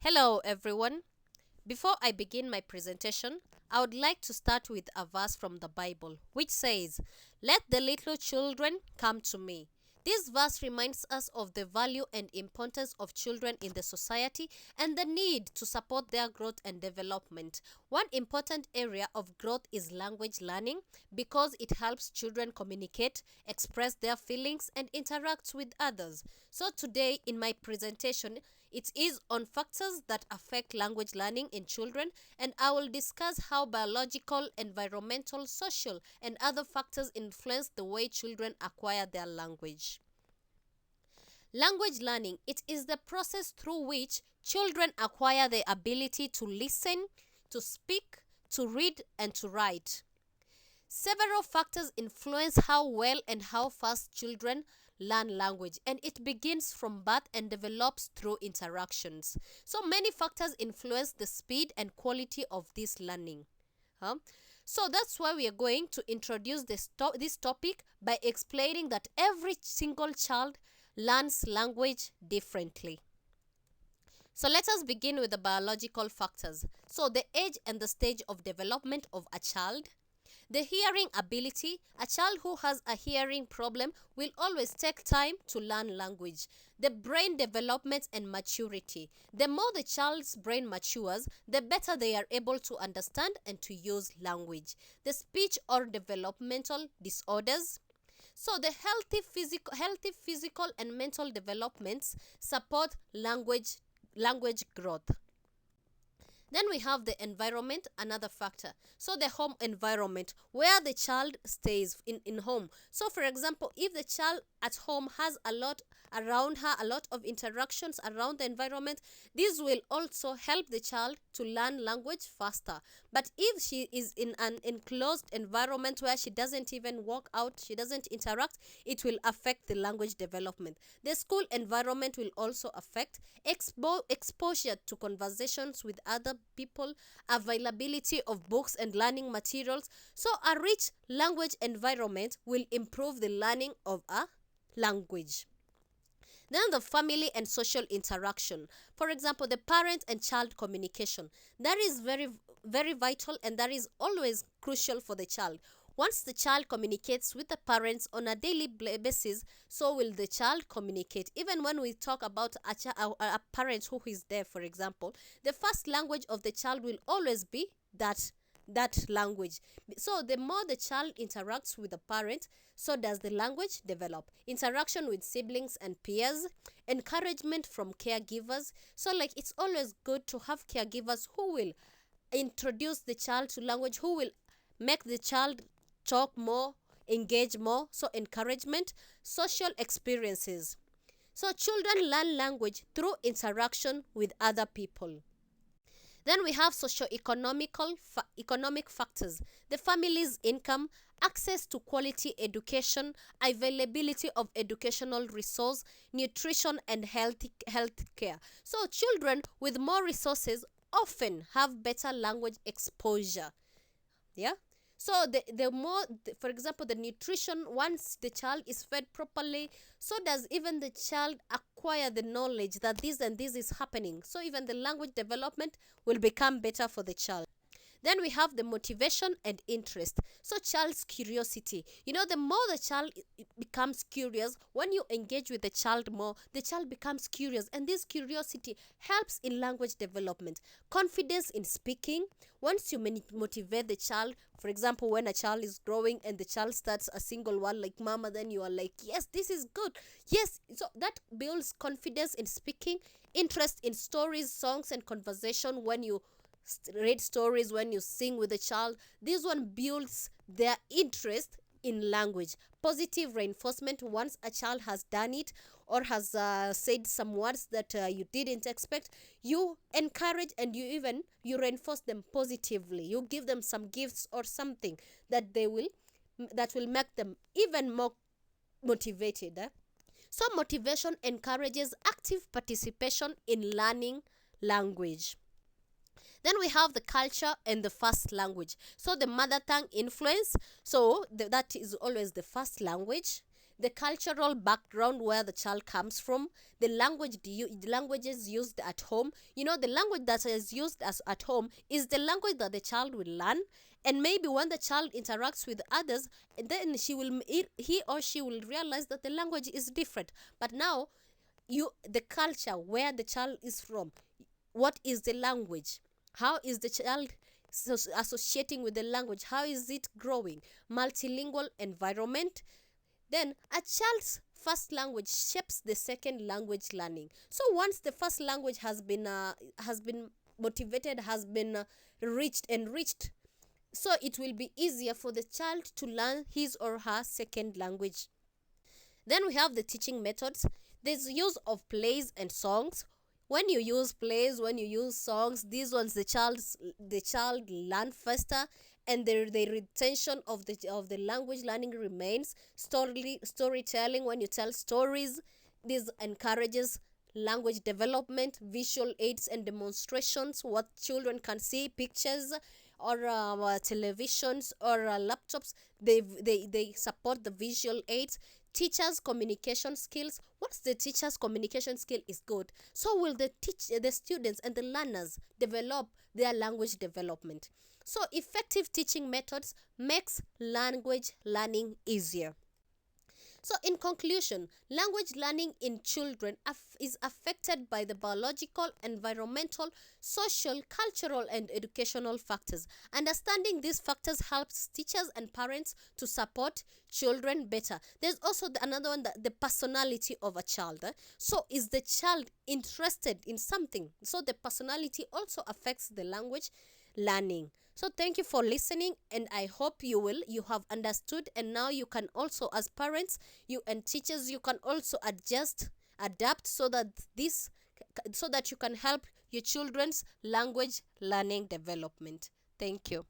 Hello, everyone. Before I begin my presentation, I would like to start with a verse from the Bible, which says, "Let the little children come to me." This verse reminds us of the value and importance of children in the society and the need to support their growth and development. One important area of growth is language learning because it helps children communicate, express their feelings, and interact with others. So, today in my presentation, it is on factors that affect language learning in children, and I will discuss how biological, environmental, social, and other factors influence the way children acquire their language. Language learning, it is the process through which children acquire the ability to listen, to speak, to read, and to write. Several factors influence how well and how fast children learn language, and it begins from birth and develops through interactions. So many factors influence the speed and quality of this learning. Huh? So that's why we are going to introduce this topic by explaining that every single child learns language differently. So let us begin with the biological factors. So the age and the stage of development of a child. The hearing ability. A child who has a hearing problem will always take time to learn language. The brain development and maturity. The more the child's brain matures, the better they are able to understand and to use language. The speech or developmental disorders. So the healthy physical and mental developments support language growth. Then we have the environment, another factor. So the home environment, where the child stays in home. So for example, if the child at home has a lot around her, a lot of interactions around the environment, this will also help the child to learn language faster. But if she is in an enclosed environment where she doesn't even walk out, she doesn't interact, it will affect the language development. The school environment will also affect exposure to conversations with other people, availability of books and learning materials. So a rich language environment will improve the learning of a language. Then the family and social interaction. For example, the parent and child communication. That is very vital, and that is always crucial for the child. Once the child communicates with the parents on a daily basis, so will the child communicate. Even when we talk about a parent who is there, for example, the first language of the child will always be that language. So the more the child interacts with the parent, so does the language develop. Interaction with siblings and peers, encouragement from caregivers. So like it's always good to have caregivers who will introduce the child to language, who will make the child talk more, engage more. So encouragement, social experiences. So children learn language through interaction with other people. Then we have economic factors. The family's income, access to quality education, availability of educational resource, nutrition and health care. So children with more resources often have better language exposure. Yeah. So the more, for example, the nutrition, once the child is fed properly, so does even the child acquire the knowledge that this and this is happening. So even the language development will become better for the child. Then we have the motivation and interest. So child's curiosity. The more the child becomes curious, when you engage with the child more, the child becomes curious. And this curiosity helps in language development. Confidence in speaking. Once you motivate the child, for example, when a child is growing and the child starts a single word like mama, then you are like, yes, this is good. Yes. So that builds confidence in speaking, interest in stories, songs, and conversation. When you read stories, when you sing with the child, this one builds their interest in language. Positive reinforcement. Once a child has done it or has said some words that you didn't expect, you encourage and you reinforce them positively. You give them some gifts or something that will make them even more motivated. So motivation encourages active participation in learning language. Then we have the culture and the first language. So the mother tongue influence. So that is always the first language. the cultural background where the child comes from, the the languages used at home. The language that is used as at home is the language that the child will learn, and maybe when the child interacts with others, then he or she will realize that the language is different. But now, the culture where the child is from, what is the language, how is the child associating with the language, how is it growing, multilingual environment. Then a child's first language shapes the second language learning. So once the first language has been motivated, has been reached, enriched, so it will be easier for the child to learn his or her second language. Then we have the teaching methods. There's use of plays and songs. When you use plays, when you use songs, these ones the child learn faster, and the retention of the language learning remains. Storytelling, when you tell stories, this encourages language development. Visual aids and demonstrations, what children can see, pictures or televisions or laptops, they support the visual aids. Teachers communication skills, once the teacher's communication skill is good, so will the students and the learners develop their language development. So effective teaching methods makes language learning easier. So, in conclusion, language learning in children is affected by the biological, environmental, social, cultural, and educational factors. Understanding these factors helps teachers and parents to support children better. There's also another one, the personality of a child. So, is the child interested in something? So, the personality also affects the language learning. So thank you for listening, and I hope you have understood, and now you can also, as parents, you and teachers, you can also adapt, so that you can help your children's language learning development. Thank you.